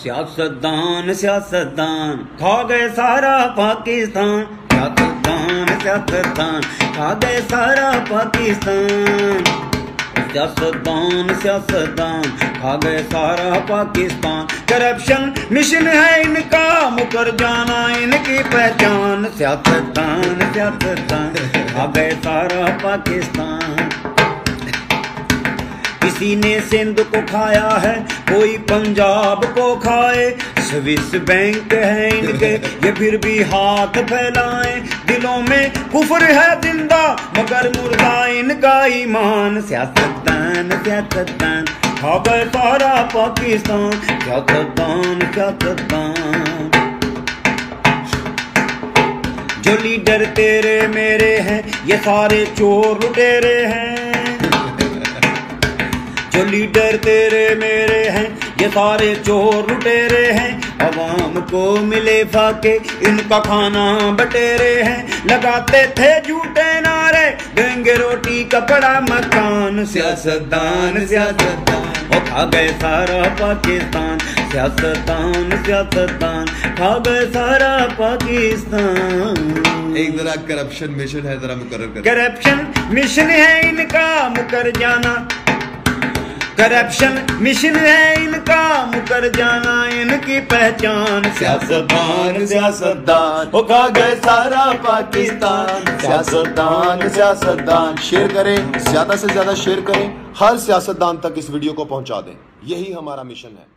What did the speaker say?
सियासतदान सियासतदान खा गए सारा पाकिस्तान। सियासतदान सियासतदान खा गए सारा पाकिस्तान। सियासतदान सियासतदान खा गए सारा पाकिस्तान। करप्शन मिशन है इनका, मुकर जाना इनकी पहचान। सियासतदान सियासतदान खा गए सारा पाकिस्तान। किसी ने सिंध को खाया है, कोई पंजाब को खाए। स्विस बैंक है इनके, ये फिर भी हाथ फैलाए। दिलों में कुफर है जिंदा, मगर मुर्दा इनका ईमान। सियासतदान सियासतदान खा गए सारा पाकिस्तान। सियासतदान सियासतदान जो लीडर तेरे मेरे हैं, ये सारे चोर लुटेरे हैं। जो लीडर तेरे मेरे हैं, ये सारे चोर लुटेरे हैं। अवाम को मिले फाके, इनका खाना बटेरे हैं। लगाते थे झूठे नारे, देंगे रोटी कपड़ा मकान। सियासतदान सियासतदान वो खा गए सारा पाकिस्तान। सियासतदान सियासतदान खा गए सारा पाकिस्तान। एक जरा करप्शन मिशन है, जरा मुकर्रर कर। करप्शन मिशन है इनका, मुकर जाना। करप्शन मिशन है इनका, मुकर जाना इनकी पहचान। सियासतदान सियासतदान वो खा गए सारा पाकिस्तान। सियासतदान सियासतदान शेयर करें, ज्यादा से ज्यादा शेयर करें, हर सियासतदान तक इस वीडियो को पहुंचा दें। यही हमारा मिशन है।